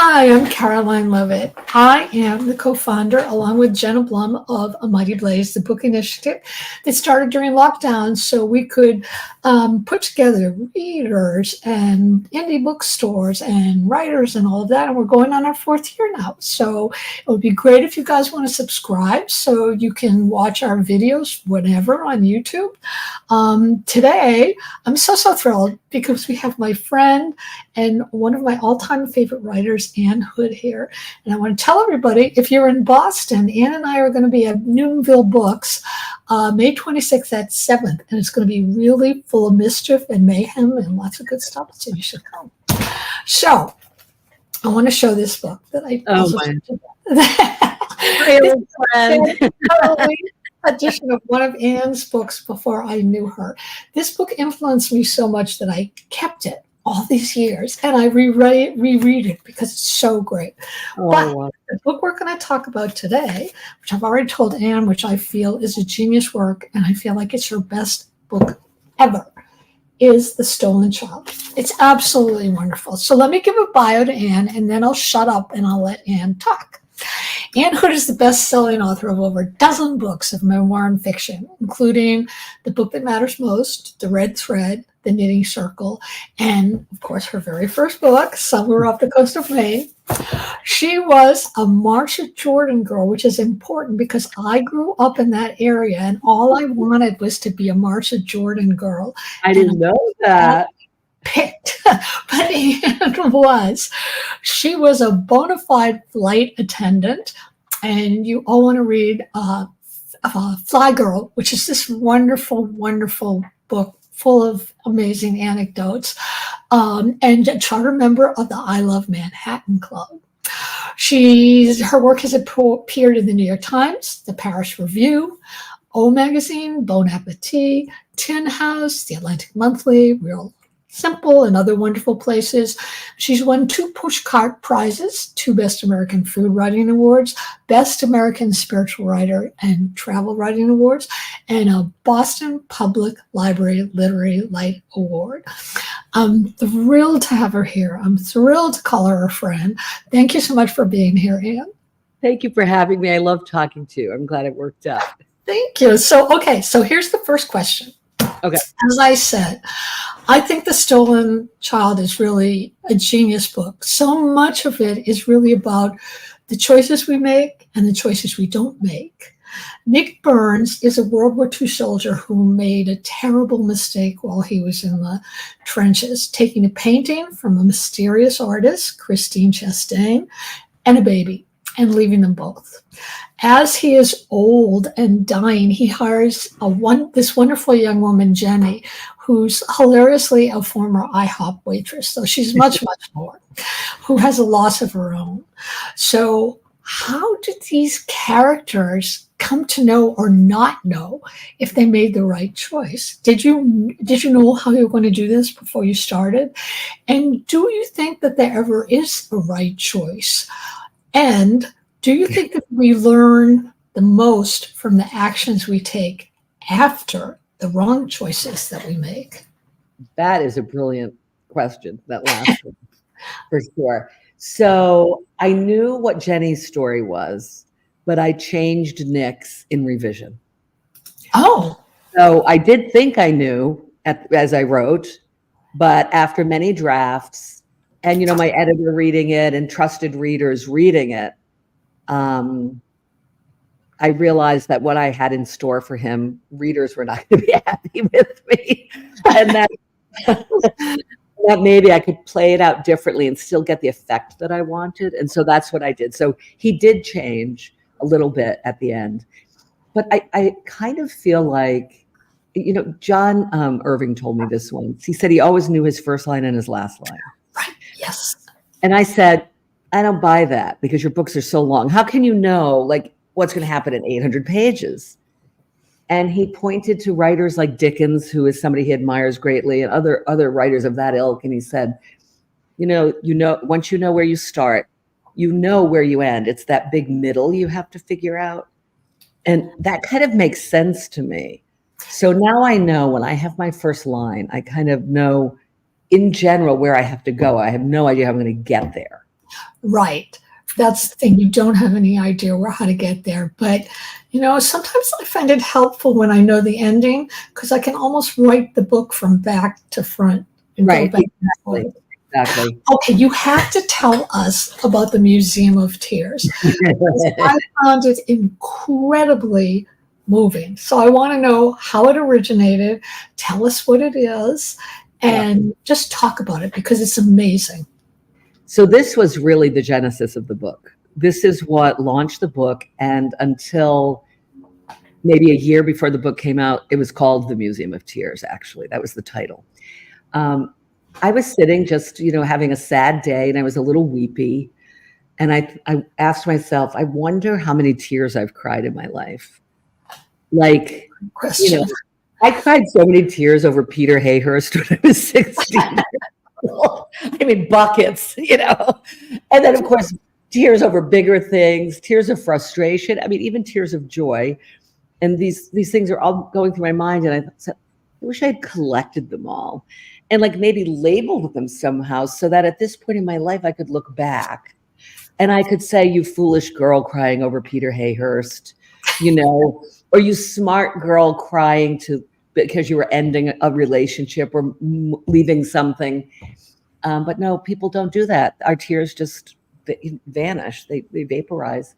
Hi, I'm Caroline Levitt. I am the co-founder, along with Jenna Blum, of A Mighty Blaze, the book initiative that started during lockdown so we could put together readers and indie bookstores and writers and all of that. And we're going on our fourth year now. So it would be great if you guys want to subscribe so you can watch our videos whenever on YouTube. Today, I'm so thrilled because we have my friend and one of my all-time favorite writers, Ann Hood, here. And I want to tell everybody, if you're in Boston, Ann and I are going to be at Newtonville Books May 26th at 7th. And it's going to be really full of mischief and mayhem and lots of good stuff. So you should come. So I want to show this book that I also edition of one of Ann's books before I knew her. This book influenced me so much that I kept it all these years, and I reread it because it's so great. But the book we're going to talk about today, which I've already told Ann, which I feel is a genius work, and I feel like it's her best book ever, is The Stolen Child. It's absolutely wonderful. So let me give a bio to Ann, and then I'll shut up and I'll let Ann talk. Ann Hood is the best-selling author of over a dozen books of memoir and fiction, including The Book That Matters Most, The Red Thread, The Knitting Circle, and, of course, her very first book, Somewhere Off the Coast of Maine. She was a Marsha Jordan girl, which is important because I grew up in that area, and all I wanted was to be a Marsha Jordan girl. I didn't know that. Picked, but Ann was. She was a bona fide flight attendant, and you all want to read Fly Girl, which is this wonderful book full of amazing anecdotes, and a charter member of the I Love Manhattan Club. Her work has appeared in the New York Times, the Paris Review, O Magazine, Bon Appetit, Tin House, The Atlantic Monthly, Real Simple, and other wonderful places. She's won 2 Pushcart Prizes, 2 Best American Food Writing Awards, Best American Spiritual Writer and Travel Writing Awards, and a Boston Public Library Literary Light Award. I'm thrilled to have her here. I'm thrilled to call her a friend. Thank you so much for being here, Ann. Thank you for having me. I love talking to you. I'm glad it worked out. Thank you. So here's the first question. Okay. As I said, I think The Stolen Child is really a genius book. So much of it is really about the choices we make and the choices we don't make. Nick Burns is a World War II soldier who made a terrible mistake while he was in the trenches, taking a painting from a mysterious artist, Christine Chastain, and a baby, and leaving them both. As he is old and dying, he hires this wonderful young woman, Jenny, who's hilariously a former IHOP waitress, so she's much more, who has a loss of her own. So how did these characters come to know or not know if they made the right choice? Did you know how you were going to do this before you started? And do you think that there ever is a right choice? And do you think that we learn the most from the actions we take after the wrong choices that we make? That is a brilliant question, that last one, for sure. So I knew what Jenny's story was, but I changed Nick's in revision. Oh. So I did think I knew as I wrote, but after many drafts and, my editor reading it and trusted readers reading it, I realized that what I had in store for him, readers were not going to be happy with me. And that maybe I could play it out differently and still get the effect that I wanted. And so that's what I did. So he did change a little bit at the end. But I kind of feel like, John Irving told me this once. He said he always knew his first line and his last line. Right. Yes. And I said, I don't buy that because your books are so long. How can you know what's going to happen in 800 pages? And he pointed to writers like Dickens, who is somebody he admires greatly, and other writers of that ilk. And he said, once you know where you start, you know where you end. It's that big middle you have to figure out. And that kind of makes sense to me. So now I know when I have my first line, I kind of know in general where I have to go. I have no idea how I'm going to get there. Right. That's the thing. You don't have any idea how to get there. But, sometimes I find it helpful when I know the ending because I can almost write the book from back to front and go Right. back and Exactly. forth. Exactly. Okay, you have to tell us about the Museum of Tears. I found it incredibly moving. So I want to know how it originated, tell us what it is, and just talk about it because it's amazing. So this was really the genesis of the book. This is what launched the book. And until maybe a year before the book came out, it was called The Museum of Tears, actually. That was the title. I was sitting just, having a sad day, and I was a little weepy. And I asked myself, I wonder how many tears I've cried in my life. Like, Question. I cried so many tears over Peter Hayhurst when I was 16. I mean, buckets, And then, of course, tears over bigger things, tears of frustration. I mean, even tears of joy. And these things are all going through my mind. And I thought, I wish I had collected them all and like maybe labeled them somehow so that at this point in my life, I could look back and I could say, you foolish girl crying over Peter Hayhurst, or you smart girl crying because you were ending a relationship or leaving something. But no, people don't do that. Our tears just vanish. They vaporize.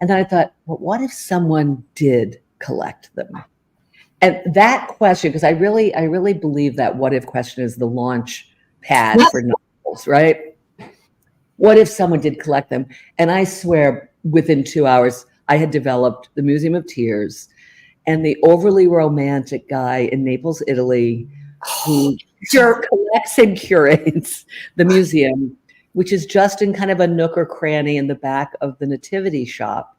And then I thought, well, what if someone did collect them? And that question, because I really believe that what if question is the launch pad for novels, right? What if someone did collect them? And I swear within 2 hours, I had developed the Museum of Tears and the overly romantic guy in Naples, Italy, who collects and curates the museum, which is just in kind of a nook or cranny in the back of the nativity shop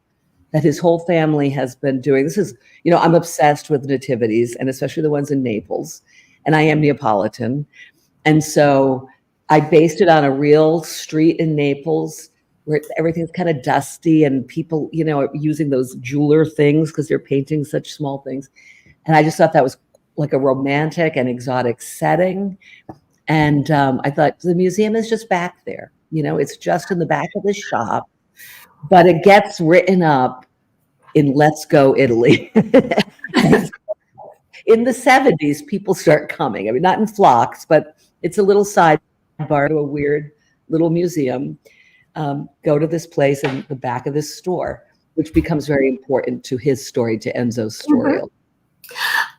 that his whole family has been doing. This is, I'm obsessed with nativities, and especially the ones in Naples, and I am Neapolitan. And so I based it on a real street in Naples where everything's kind of dusty and people, are using those jeweler things because they're painting such small things. And I just thought that was like a romantic and exotic setting. And I thought the museum is just back there. It's just in the back of the shop, but it gets written up in Let's Go Italy. In the 70s, people start coming. I mean, not in flocks, but it's a little sidebar to a weird little museum. Go to this place in the back of this store, which becomes very important to his story, to Enzo's story. Mm-hmm.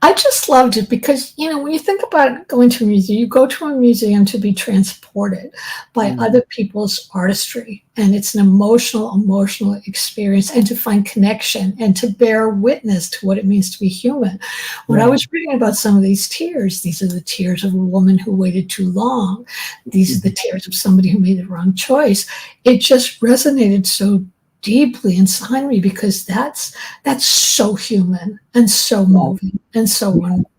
I just loved it because, when you think about going to a museum, you go to a museum to be transported by other people's artistry. And it's an emotional experience, and to find connection and to bear witness to what it means to be human. When I was reading about some of these tears are the tears of a woman who waited too long. These are the tears of somebody who made the wrong choice. It just resonated so deeply inside me because that's so human and so moving and so wonderful.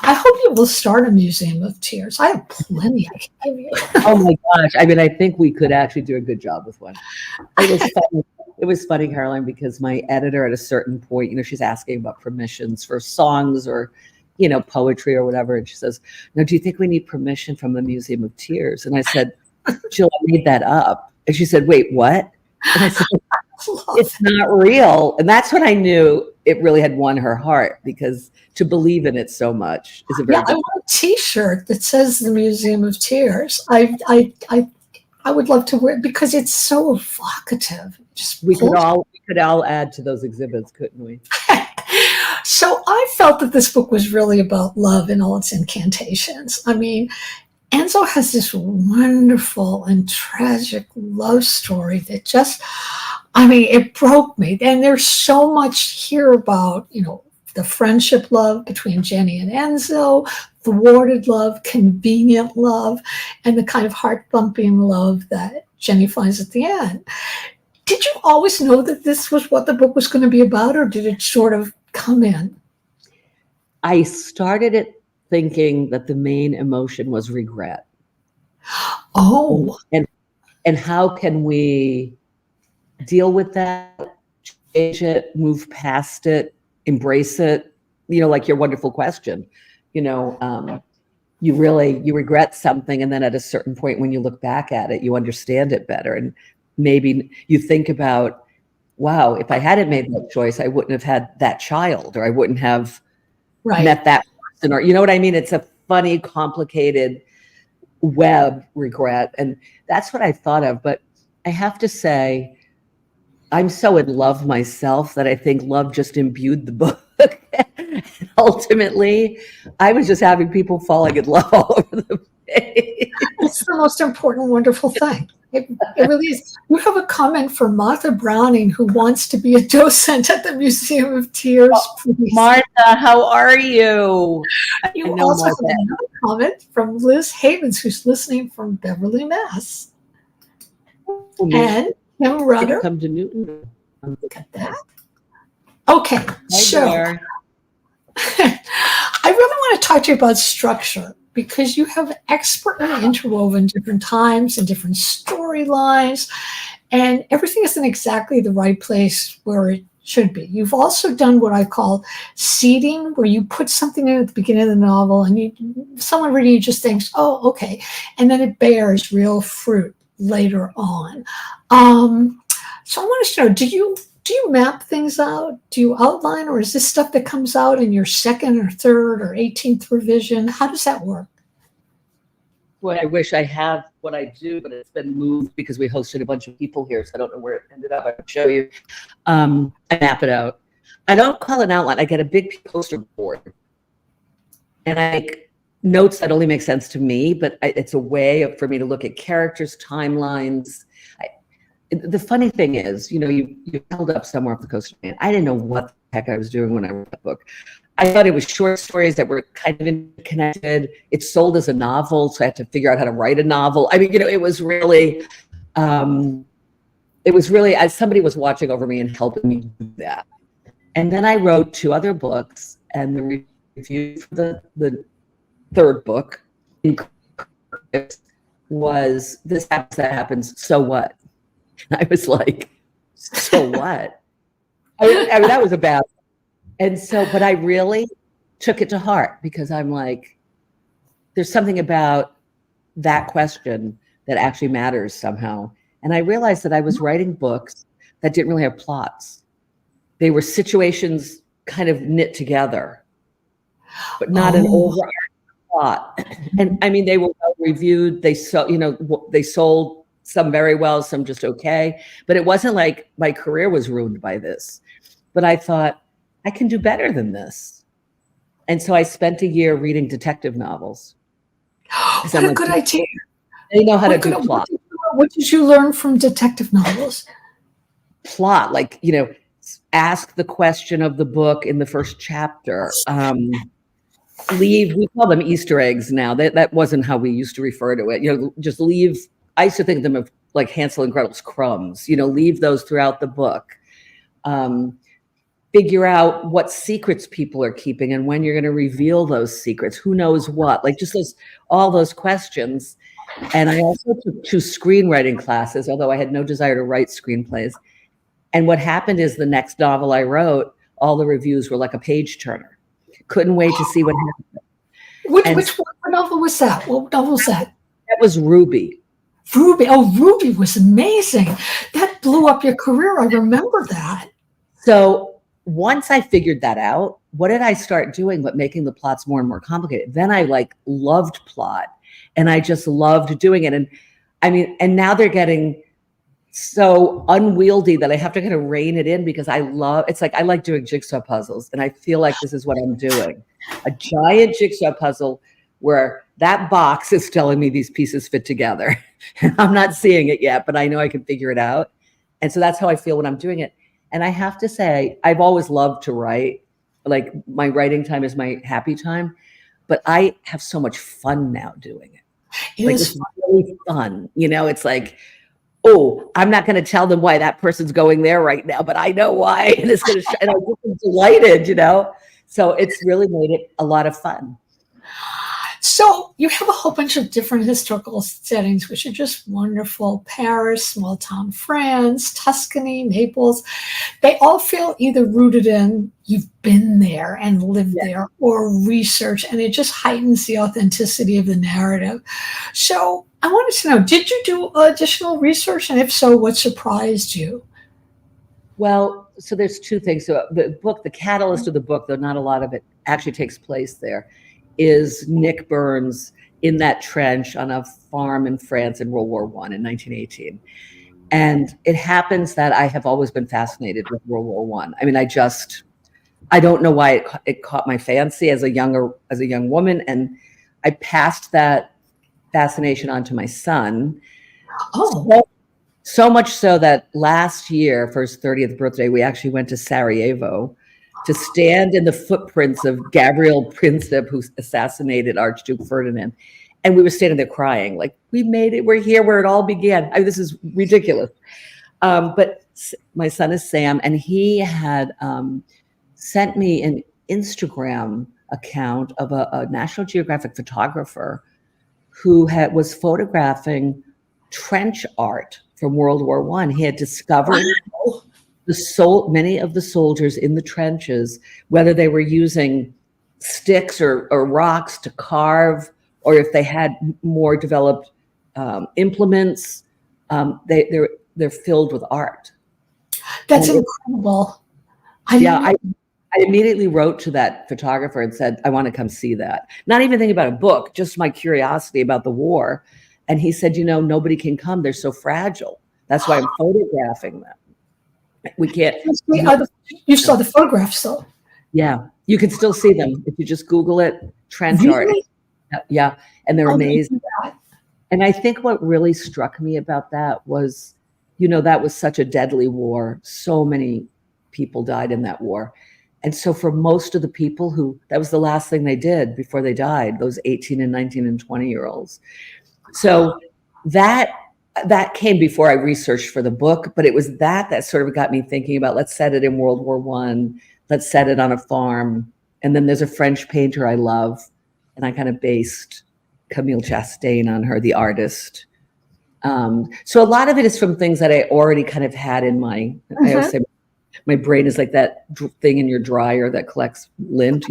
I hope you will start a Museum of Tears. I have plenty I can give you. Oh my gosh. I mean, I think we could actually do a good job with one. It was funny, Caroline, because my editor at a certain point, she's asking about permissions for songs or, poetry or whatever. And she says, no, do you think we need permission from the Museum of Tears? And I said, Jill, I made that up. And she said, wait, what? And I said, it's not real. And that's when I knew it really had won her heart, because to believe in it so much is a very I want a T-shirt that says the Museum of Tears. I would love to wear it because it's so evocative. We could all add to those exhibits, couldn't we? So I felt that this book was really about love and all its incantations. I mean, Enzo has this wonderful and tragic love story that just, it broke me. And there's so much here about, the friendship love between Jenny and Enzo, thwarted love, convenient love, and the kind of heart-thumping love that Jenny finds at the end. Did you always know that this was what the book was going to be about, or did it sort of come in? I started it thinking that the main emotion was regret. Oh. And how can we deal with that, change it, move past it, embrace it? Like your wonderful question, you regret something, and then at a certain point when you look back at it, you understand it better, and maybe you think about, wow, if I hadn't made that choice, I wouldn't have had that child, or I wouldn't have met that person, or you know what I mean? It's a funny, complicated web regret, and that's what I thought of. But I have to say, I'm so in love myself that I think love just imbued the book. Ultimately, I was just having people falling in love all over the page. It's the most important, wonderful thing. It really is. You have a comment from Martha Browning, who wants to be a docent at the Museum of Tears. Please. Martha, how are you? You also have another comment from Liz Havens, who's listening from Beverly, Mass. And Kim Rudder. Come to Newton. Look at that. Okay, so I really want to talk to you about structure, because you have expertly interwoven different times and different storylines, and everything is in exactly the right place where it should be. You've also done what I call seeding, where you put something in at the beginning of the novel, and someone reading you just thinks, oh, okay, and then it bears real fruit later on. So I want to know, do you map things out? Do you outline, or is this stuff that comes out in your second or third or 18th revision? How does that work? Boy, I wish I have what I do, but it's been moved because we hosted a bunch of people here, so I don't know where it ended up. I can show you. I map it out. I don't call it an outline. I get a big poster board, and I make notes that only make sense to me, but it's a way for me to look at characters, timelines. The funny thing is, you held up somewhere off the coast of Maine. I didn't know what the heck I was doing when I wrote that book. I thought it was short stories that were kind of interconnected. It sold as a novel, so I had to figure out how to write a novel. I mean, it was really as somebody was watching over me and helping me do that. And then I wrote 2 other books, and the review for the third book was, this happens, that happens, so what? I was like, so what? I mean, that was a bad. And so, but I really took it to heart, because I'm like, there's something about that question that actually matters somehow. And I realized that I was writing books that didn't really have plots. They were situations kind of knit together, but not an overarching plot. And I mean, they were well reviewed. They sold some very well, some just okay. But it wasn't like my career was ruined by this. But I thought, I can do better than this. And so I spent a year reading detective novels. What a good idea. They know how to do plot. What did you learn from detective novels? Plot, like, ask the question of the book in the first chapter. We call them Easter eggs now. That wasn't how we used to refer to it. Just leave. I used to think of them of like Hansel and Gretel's crumbs, leave those throughout the book. Figure out what secrets people are keeping and when you're going to reveal those secrets. Who knows what? Like just all those questions. And I also took 2 screenwriting classes, although I had no desire to write screenplays. And what happened is, the next novel I wrote, all the reviews were like a page turner. Couldn't wait to see what happened. Which novel was that? What novel was that? That was Ruby. Ruby. Oh, Ruby was amazing. That blew up your career. I remember that. So once I figured that out, what did I start doing but making the plots more and more complicated? Then I loved plot, and I just loved doing it. And I mean, and now they're getting so unwieldy that I have to kind of rein it in, because I like doing jigsaw puzzles, and I feel like this is what I'm doing. A giant jigsaw puzzle where that box is telling me these pieces fit together. I'm not seeing it yet, but I know I can figure it out. And so that's how I feel when I'm doing it. And I have to say, I've always loved to write. Like, my writing time is my happy time, but I have so much fun now doing it. It's really fun. It's like, oh, I'm not going to tell them why that person's going there right now, but I know why. And it's going to, and I'm delighted, So it's really made it a lot of fun. So you have a whole bunch of different historical settings, which are just wonderful. Paris, small town France, Tuscany, Naples. They all feel either rooted in you've been there and lived there or research, and it just heightens the authenticity of the narrative. So I wanted to know, did you do additional research? And if so, what surprised you? Well, so there's two things. So the book, the catalyst of the book, though not a lot of it actually takes place there, is Nick Burns in that trench on a farm in France in World War I in 1918. And it happens that I have always been fascinated with World War I. I mean, I don't know why it caught my fancy as a young woman, and I passed that fascination on to my son. Oh, So much so that last year, for his 30th birthday, we actually went to Sarajevo to stand in the footprints of Gabriel Princip, who assassinated Archduke Ferdinand. And we were standing there crying, like, we made it, we're here where it all began. I mean, this is ridiculous. But my son is Sam, and he had sent me an Instagram account of a National Geographic photographer who was photographing trench art from World War I. He had discovered many of the soldiers in the trenches, whether they were using sticks or rocks to carve, or if they had more developed implements. They're filled with art. that's incredible. I immediately wrote to that photographer and said, I want to come see that. Not even thinking about a book, just my curiosity about the war. And he said, nobody can come. They're so fragile. That's why I'm photographing them. We can't. You saw the photographs, though. Yeah, you can still see them if you just Google it. Trench art. Yeah, and they're amazing. And I think what really struck me about that was, that was such a deadly war. So many people died in that war. And so for most of the people that was the last thing they did before they died, those 18 and 19 and 20-year-olds. So that came before I researched for the book, but it was that sort of got me thinking about, let's set it in World War I, let's set it on a farm. And then there's a French painter I love, and I kind of based Camille Chastain on her, the artist. So a lot of it is from things that I already kind of had in I always say my brain is like that thing in your dryer that collects lint,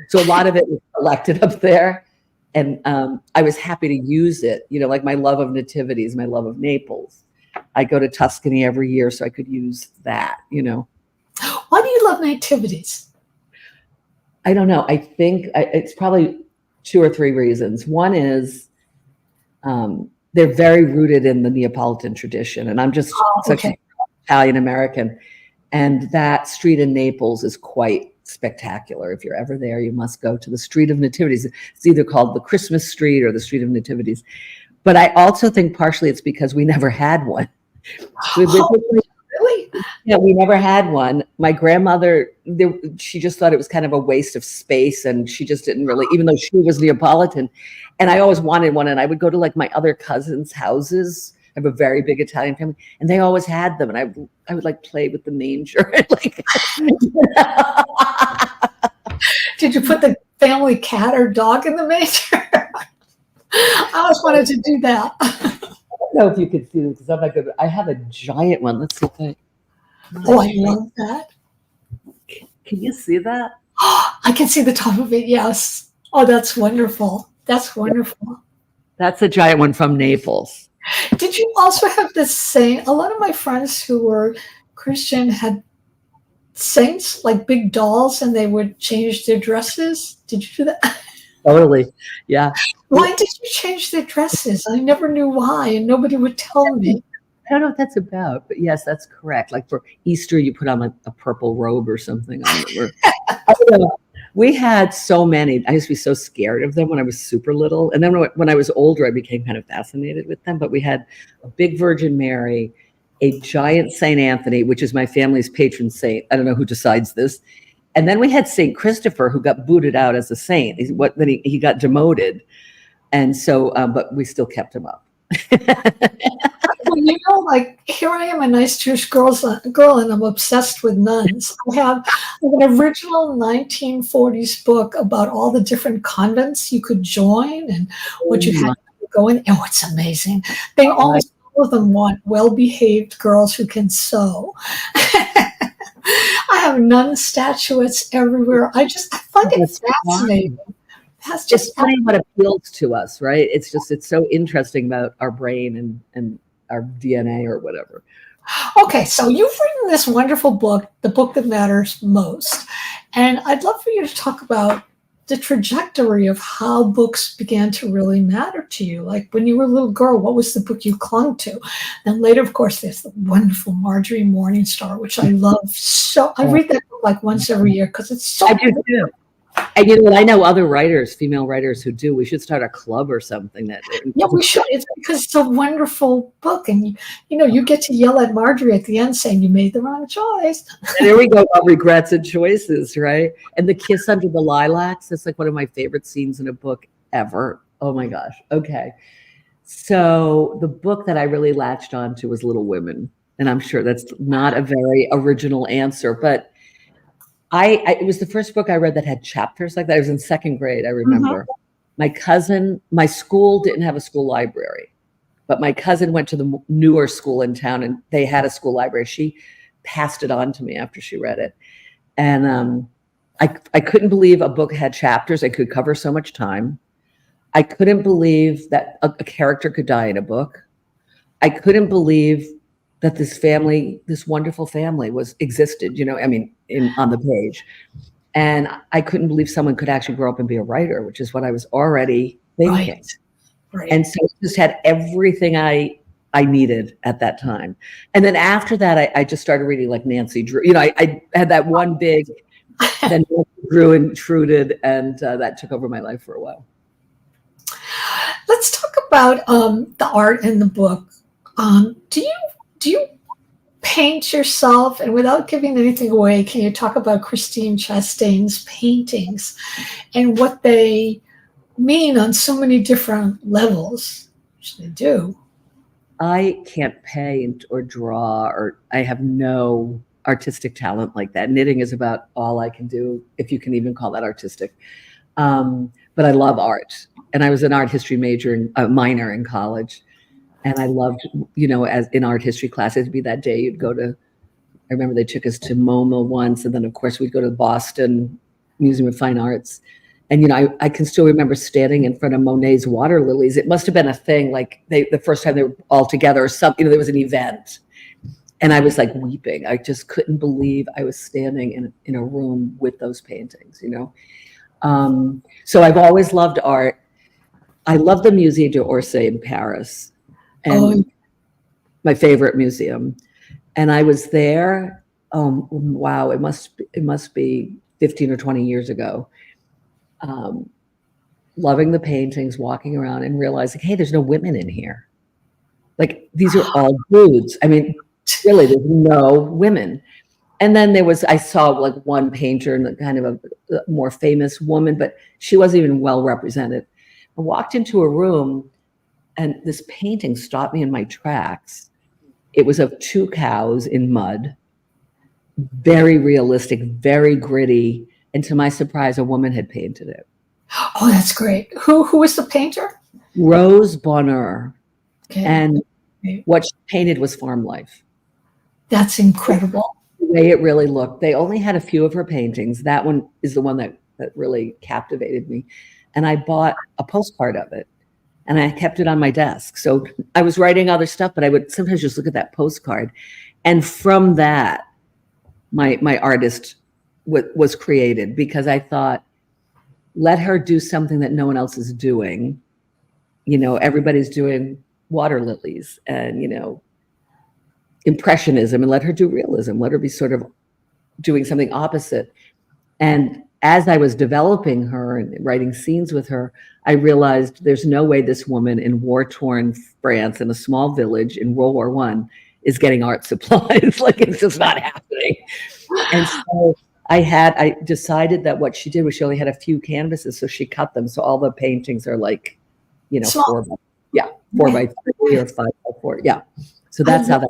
So a lot of it was collected up there. And I was happy to use it, like my love of nativities, my love of Naples. I go to Tuscany every year, so I could use that, Why do you love nativities? I don't know. I think it's probably 2 or 3 reasons. One is they're very rooted in the Neapolitan tradition, and I'm just such an Italian American. And that street in Naples is quite spectacular. If you're ever there, you must go to the Street of Nativities. It's either called the Christmas Street or the Street of Nativities. But I also think partially it's because we never had one. Really? Yeah, we never had one. My grandmother, she just thought it was kind of a waste of space, and she just didn't really, even though she was Neapolitan. And I always wanted one, and I would go to like my other cousins' houses. I have a very big Italian family, and they always had them. And I would like play with the manger. Did you put the family cat or dog in the manger? I always wanted to do that. I don't know if you could see this because I'm not good. I have a giant one. Let's see if I love that. Can you see that? I can see the top of it. Yes. Oh, that's wonderful. That's wonderful. That's a giant one from Naples. Did you also have the same? A lot of my friends who were Christian had saints, like big dolls, and they would change their dresses. Did you do that? Totally. Yeah. Why did you change their dresses? I never knew why, and nobody would tell me. I don't know what that's about, but yes, that's correct. Like for Easter, you put on a purple robe or something. I don't know. We had so many. I used to be so scared of them when I was super little. And then when I was older, I became kind of fascinated with them. But we had a big Virgin Mary, a giant Saint Anthony, which is my family's patron saint. I don't know who decides this. And then we had Saint Christopher, who got booted out as a saint. Then he got demoted. And so, but we still kept him up. Well, like here I am, a nice Jewish girl, and I'm obsessed with nuns. I have an original 1940s book about all the different convents you could join and what you had to go in. And what's amazing, they almost all of them want well-behaved girls who can sew. I have nun statuettes everywhere. I find it fascinating. That's just funny what appeals to us, right? It's so interesting about our brain and our DNA or whatever. Okay, so you've written this wonderful book, The Book That Matters Most. And I'd love for you to talk about the trajectory of how books began to really matter to you. Like when you were a little girl, what was the book you clung to? And later, of course, there's the wonderful Marjorie Morningstar, which I love so. I read that book like once every year because it's so. I do too. And you know what? I know other writers, female writers who do. We should start a club or something. Yeah, we should. It's because it's a wonderful book, and you get to yell at Marjorie at the end saying you made the wrong choice. And there we go about regrets and choices, right? And the kiss under the lilacs. That's like one of my favorite scenes in a book ever. Oh my gosh. Okay. So the book that I really latched onto was Little Women, and I'm sure that's not a very original answer, but it was the first book I read that had chapters like that. I was in second grade, I remember. My school didn't have a school library, but my cousin went to the newer school in town and they had a school library. She passed it on to me after she read it. And I couldn't believe a book had chapters and could cover so much time. I couldn't believe that a character could die in a book. I couldn't believe that this wonderful family existed, on the page. And I couldn't believe someone could actually grow up and be a writer, which is what I was already thinking. Right. And so it just had everything I needed at that time. And then after that, I just started reading like Nancy Drew. I had that one big, then Nancy Drew intruded, and that took over my life for a while. Let's talk about the art in the book. Do you paint yourself? And without giving anything away, can you talk about Christine Chastain's paintings and what they mean on so many different levels, which they do? I can't paint or draw, or I have no artistic talent like that. Knitting is about all I can do, if you can even call that artistic. But I love art. And I was an art history minor in college. And I loved, as in art history class, it'd be that day you'd go to, I remember they took us to MoMA once, and then of course we'd go to the Boston Museum of Fine Arts. And, I can still remember standing in front of Monet's water lilies. It must've been a thing, like the first time they were all together or something, there was an event. And I was like weeping. I just couldn't believe I was standing in a room with those paintings, So I've always loved art. I love the Musée d'Orsay in Paris. And my favorite museum. And I was there, wow, it must be 15 or 20 years ago. Loving the paintings, walking around and realizing, hey, there's no women in here. Like these are all dudes. I mean, really, there's no women. And then I saw like one painter and kind of a more famous woman, but she wasn't even well represented. I walked into a room and this painting stopped me in my tracks. It was of two cows in mud, very realistic, very gritty. And to my surprise, a woman had painted it. Oh, that's great. Who was the painter? Rose Bonheur. Okay. And what she painted was farm life. That's incredible. The way it really looked. They only had a few of her paintings. That one is the one that really captivated me. And I bought a postcard of it. And I kept it on my desk. So I was writing other stuff, but I would sometimes just look at that postcard. And from that, my artist was created, because I thought, let her do something that no one else is doing. Everybody's doing water lilies and, impressionism, and let her do realism. Let her be sort of doing something opposite. And as I was developing her and writing scenes with her, I realized there's no way this woman in war-torn France in a small village in World War I is getting art supplies. Like, it's just not happening. And so I decided that what she did was she only had a few canvases, so she cut them. So all the paintings are like, small. 4 by, yeah, 4x3 or 5x4. Yeah. So that's how that.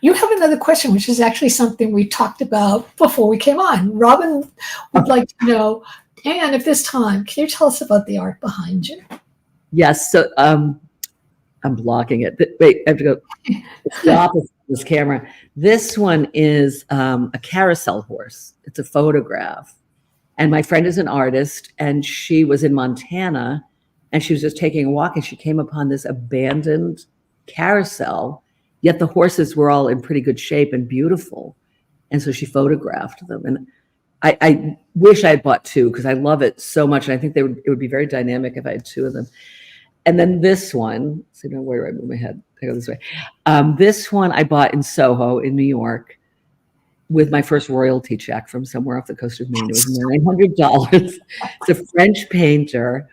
You have another question, which is actually something we talked about before we came on. Robin would like to know, and at this time, can you tell us about the art behind you? Yes. So I'm blocking it. Wait, I have to go. It's the opposite of this camera. This one is a carousel horse. It's a photograph. And my friend is an artist, and she was in Montana, and she was just taking a walk, and she came upon this abandoned carousel, yet the horses were all in pretty good shape and beautiful. And so she photographed them. And I wish I had bought two because I love it so much. And I think it would be very dynamic if I had two of them. And then this one, so where do I move my head? I go this way. This one I bought in Soho in New York with my first royalty check from somewhere off the coast of Maine. It was $900. It's a French painter.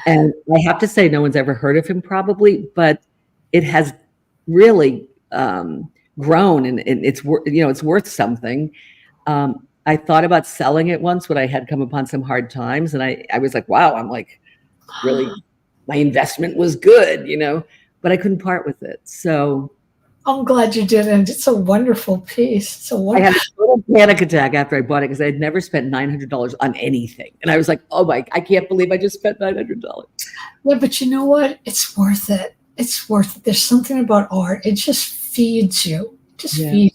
And I have to say, no one's ever heard of him probably, but it has really grown, and it's worth something. I thought about selling it once when I had come upon some hard times, and I was like, wow, I'm like, really, my investment was good, but I couldn't part with it. So I'm glad you didn't. It's a wonderful piece. I had a total panic attack after I bought it because I had never spent $900 on anything. And I was like, oh my, I can't believe I just spent $900. Yeah, but you know what? It's worth it. It's worth it. There's something about art. It just feeds you. Feeds you.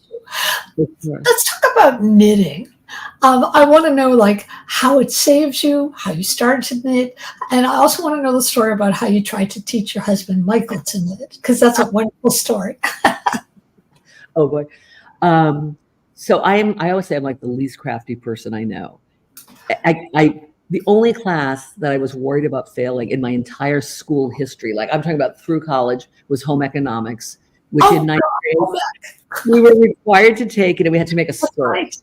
Let's talk about knitting. I want to know like how it saves you, how you started to knit. And I also want to know the story about how you tried to teach your husband, Michael, to knit, because that's a wonderful story. Oh boy. So I always say I'm like the least crafty person I know. The only class that I was worried about failing in my entire school history, like I'm talking about through college, was home economics, which in ninth grade we were required to take it, and we had to make a skirt. Right.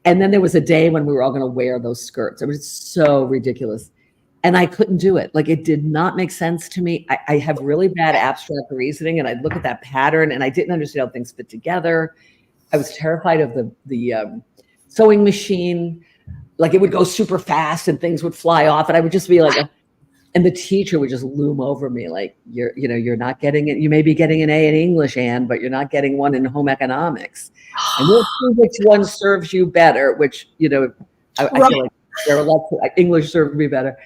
And then there was a day when we were all going to wear those skirts. It was so ridiculous. And I couldn't do it. Like, it did not make sense to me. I have really bad abstract reasoning, and I'd look at that pattern and I didn't understand how things fit together. I was terrified of the sewing machine. Like, it would go super fast and things would fly off, and I would just be like, and the teacher would just loom over me like, you're not getting it. You may be getting an A in English, Anne, but you're not getting one in home economics. And we'll see which one serves you better, which, I feel like there are lots of, English served me better.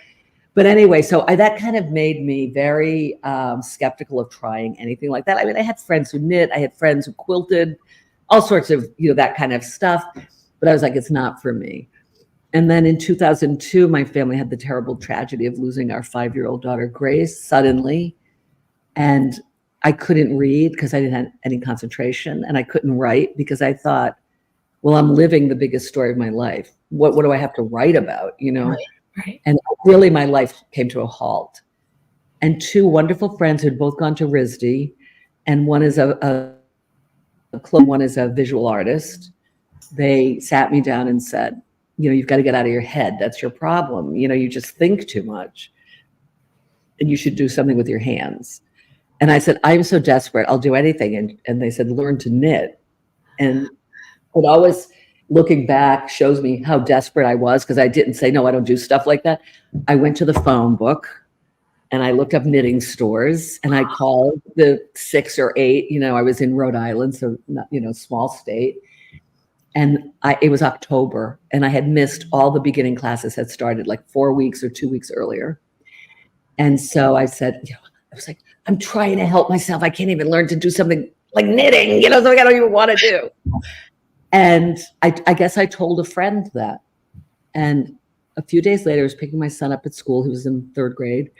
But anyway, so that kind of made me very skeptical of trying anything like that. I mean, I had friends who knit, I had friends who quilted, all sorts of, that kind of stuff. But I was like, it's not for me. And then in 2002, my family had the terrible tragedy of losing our 5-year-old daughter, Grace, suddenly. And I couldn't read because I didn't have any concentration, and I couldn't write because I thought, well, I'm living the biggest story of my life. What do I have to write about, Right. And really my life came to a halt. And two wonderful friends who had both gone to RISD, and one is one is a visual artist. They sat me down and said, you've got to get out of your head. That's your problem. You just think too much, and you should do something with your hands. And I said, I'm so desperate, I'll do anything. And they said, learn to knit. And it always, looking back, shows me how desperate I was, because I didn't say, no, I don't do stuff like that. I went to the phone book and I looked up knitting stores, and I called the 6 or 8, I was in Rhode Island, so not, small state. And it was October, and I had missed all the beginning classes had started like 4 weeks or 2 weeks earlier. And so I said, I was like, I'm trying to help myself. I can't even learn to do something like knitting, something I don't even want to do. And I guess I told a friend that. And a few days later, I was picking my son up at school. He was in 3rd grade.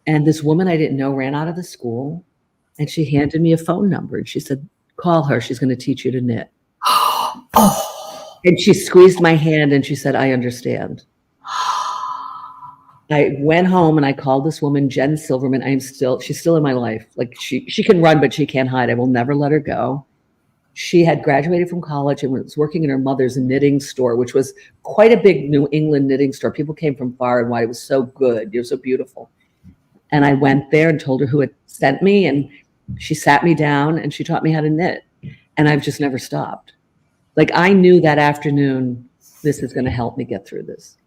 And this woman I didn't know ran out of the school, and she handed me a phone number. And she said, call her. She's going to teach you to knit. Oh. And she squeezed my hand and she said, I understand. I went home and I called this woman, Jen Silverman. She's still in my life. Like, she can run, but she can't hide. I will never let her go. She had graduated from college and was working in her mother's knitting store, which was quite a big New England knitting store. People came from far and wide. It was so good. It was so beautiful. And I went there and told her who had sent me, and she sat me down and she taught me how to knit. And I've just never stopped. Like, I knew that afternoon, this is going to help me get through this.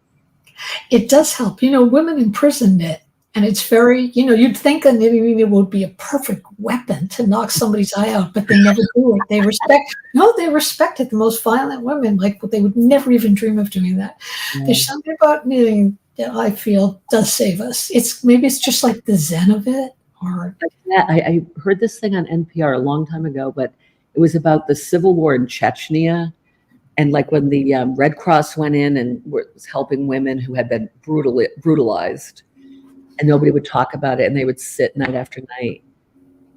It does help. Women in prison knit, And it's very, you'd think a knitting needle would be a perfect weapon to knock somebody's eye out, but they never do it. They respected the most violent women. Like, they would never even dream of doing that. Yeah. There's something about knitting that I feel does save us. Maybe it's just like the zen of it. Or I heard this thing on NPR a long time ago, but it was about the civil war in Chechnya. And like when the Red Cross went in and was helping women who had been brutalized, and nobody would talk about it, and they would sit night after night.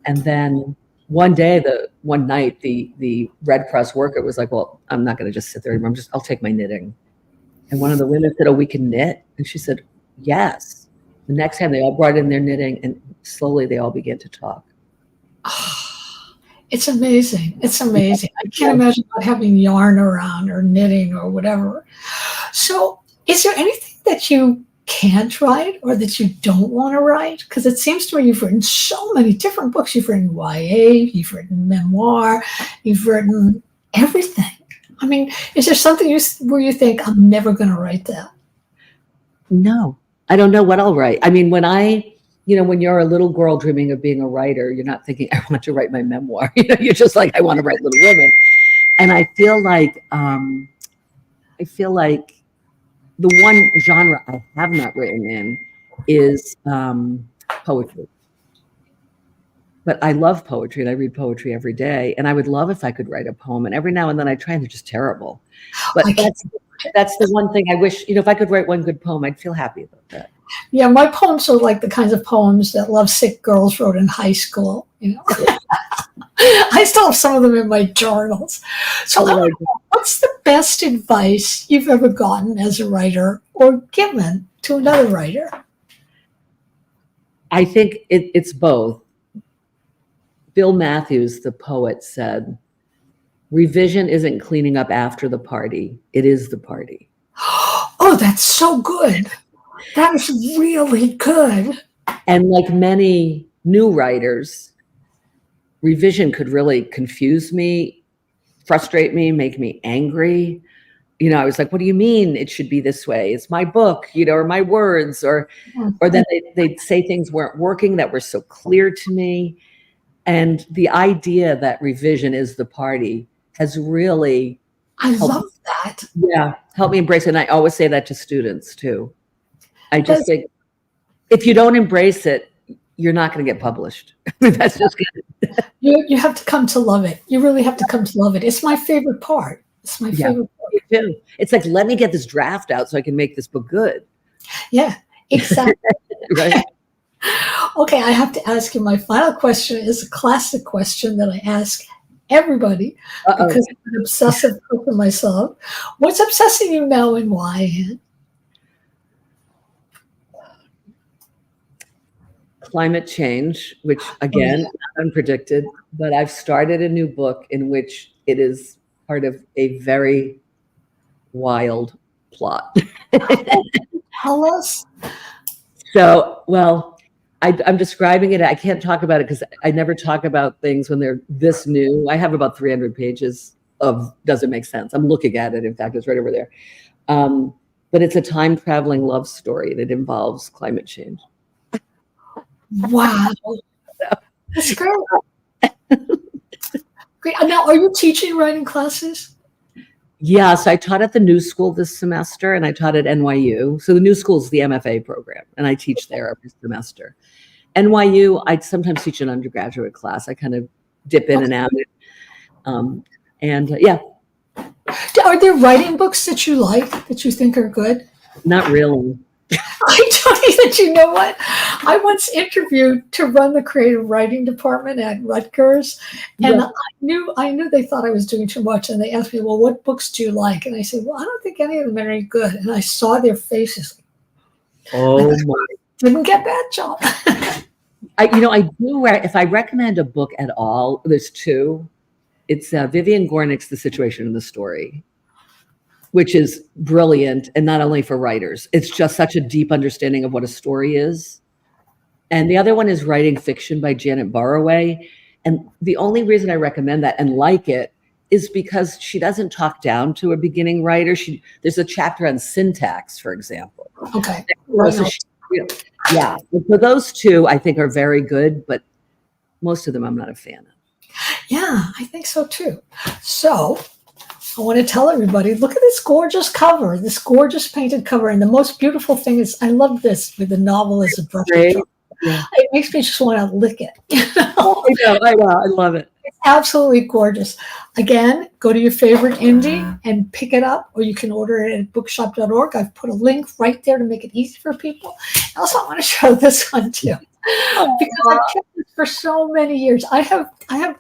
And then one night, the Red Cross worker was like, "Well, I'm not going to just sit there anymore. I'll take my knitting." And one of the women said, "Oh, we can knit," and she said, "Yes." The next time, they all brought in their knitting, and slowly they all began to talk. It's amazing. It's amazing. I can't imagine not having yarn around or knitting or whatever. So is there anything that you can't write or that you don't want to write? Because it seems to me you've written so many different books. You've written YA, you've written memoir, you've written everything. I mean, is there something where you think, I'm never going to write that? No, I don't know what I'll write. I mean, when you're a little girl dreaming of being a writer, you're not thinking, I want to write my memoir. You're just like, I want to write Little Women. And I feel like the one genre I have not written in is poetry. But I love poetry, and I read poetry every day. And I would love if I could write a poem. And every now and then I try, and they're just terrible. But that's the one thing I wish, if I could write one good poem, I'd feel happy about that. Yeah, my poems are like the kinds of poems that lovesick girls wrote in high school. I still have some of them in my journals. So what's the best advice you've ever gotten as a writer or given to another writer? I think it's both. Bill Matthews, the poet, said, revision isn't cleaning up after the party. It is the party. Oh, that's so good. That is really good. And like many new writers, revision could really confuse me, frustrate me, make me angry. I was like, what do you mean it should be this way? It's my book, or my words, or then they'd say things weren't working that were so clear to me. And the idea that revision is the party has really love that. Yeah, help me embrace it. And I always say that to students too. I just think if you don't embrace it, you're not going to get published. That's just good. You have to come to love it. You really have to come to love it. It's my favorite part. It's my favorite part. Me too. It's like, let me get this draft out so I can make this book good. Yeah, exactly. Right. Okay, I have to ask you, my final question is a classic question that I ask everybody because I'm an obsessive person myself. What's obsessing you now and why? Climate change, which again, unpredicted, but I've started a new book in which it is part of a very wild plot. Tell us. So, I'm describing it. I can't talk about it because I never talk about things when they're this new. I have about 300 pages of doesn't make sense. I'm looking at it. In fact, it's right over there. But it's a time traveling love story that involves climate change. Wow. That's great. Great. Now, are you teaching writing classes? Yes, I taught at the New School this semester, and I taught at NYU. So the New School is the MFA program, and I teach there every semester. NYU, I sometimes teach an undergraduate class. I kind of dip in and out. Are there writing books that you like, that you think are good? Not really. I don't even, you know what? I once interviewed to run the creative writing department at Rutgers, and I knew they thought I was doing too much, and they asked me, well, what books do you like? And I said, well, I don't think any of them are any good. And I saw their faces. Oh my. Didn't get that job. I do, if I recommend a book at all, there's two. It's Vivian Gornick's The Situation in the Story, which is brilliant, and not only for writers. It's just such a deep understanding of what a story is. And the other one is Writing Fiction by Janet Borroway. And the only reason I recommend that and like it is because she doesn't talk down to a beginning writer. There's a chapter on syntax, for example. Okay. Yeah. So those two I think are very good, but most of them I'm not a fan of. Yeah, I think so too. So I want to tell everybody, look at this gorgeous cover, this gorgeous painted cover. And the most beautiful thing is I love this with the novel as a brush Great. stroke. Yeah. It makes me just want to lick it. I know. I love it. It's absolutely gorgeous. Again, go to your favorite indie and pick it up, or you can order it at bookshop.org. I've put a link right there to make it easy for people. Also, I want to show this one too, because I've kept this for so many years. I have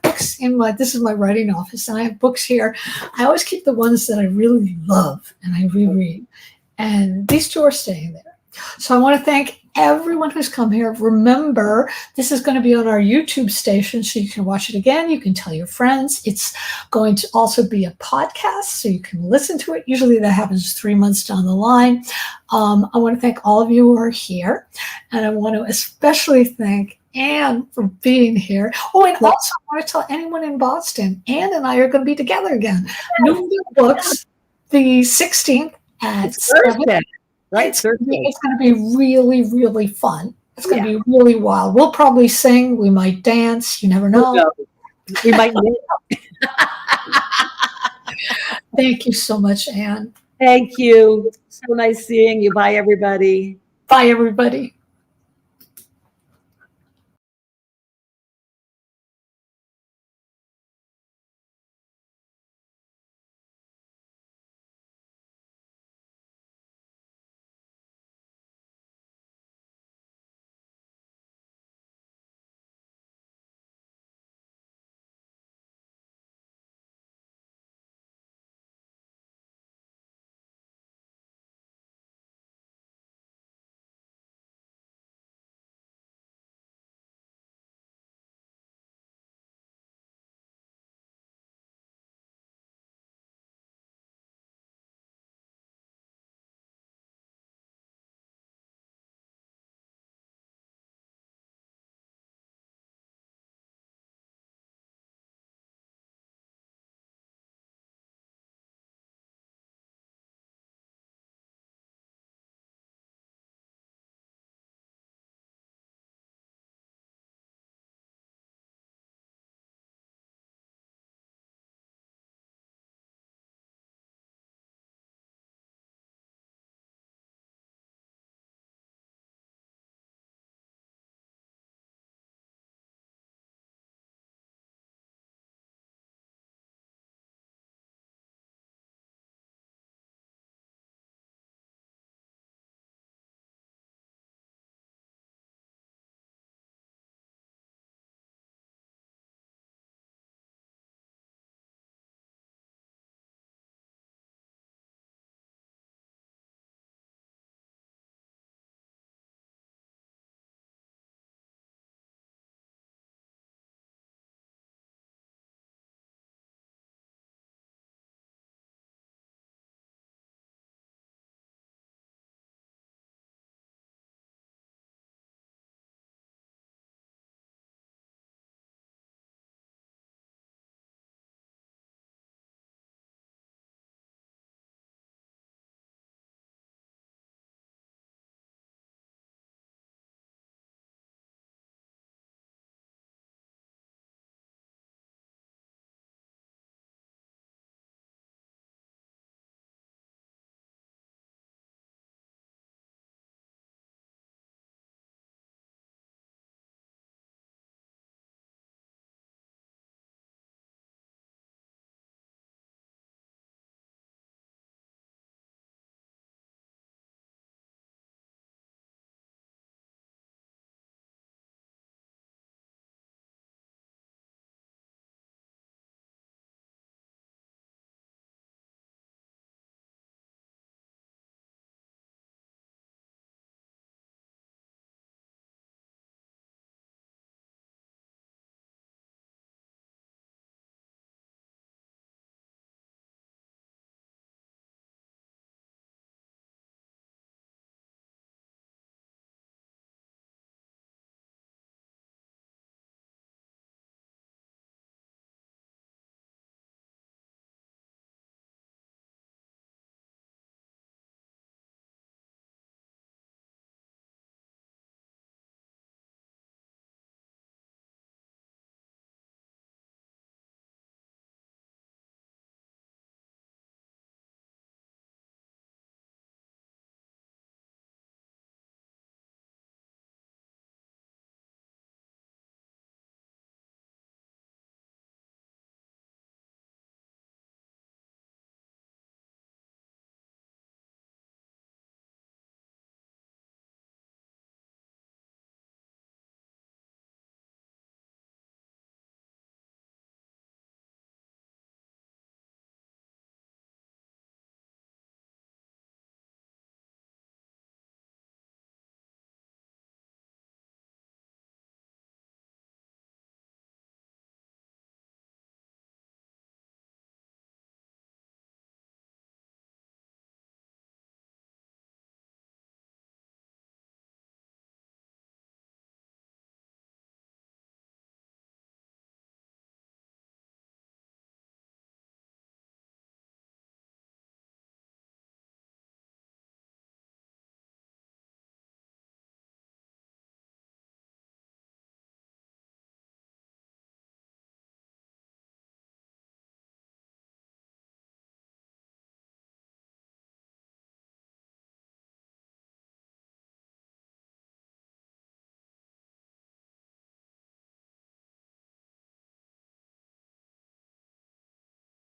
books in this is my writing office, and I have books here. I always keep the ones that I really love and I reread. And these two are staying there. So I want to thank everyone who's come here. Remember, this is going to be on our YouTube station, so you can watch it again. You can tell your friends. It's going to also be a podcast, so you can listen to it. Usually that happens 3 months down the line. I want to thank all of you who are here. And I want to especially thank Anne for being here. Oh, and also I want to tell anyone in Boston, Anne and I are going to be together again. New Books, the 16th at 7. Thursday. Right, it's going to be really, really fun. It's going to be really wild. We'll probably sing. We might dance. You never know. We might. Thank you so much, Anne. Thank you. So nice seeing you. Bye, everybody. Bye, everybody.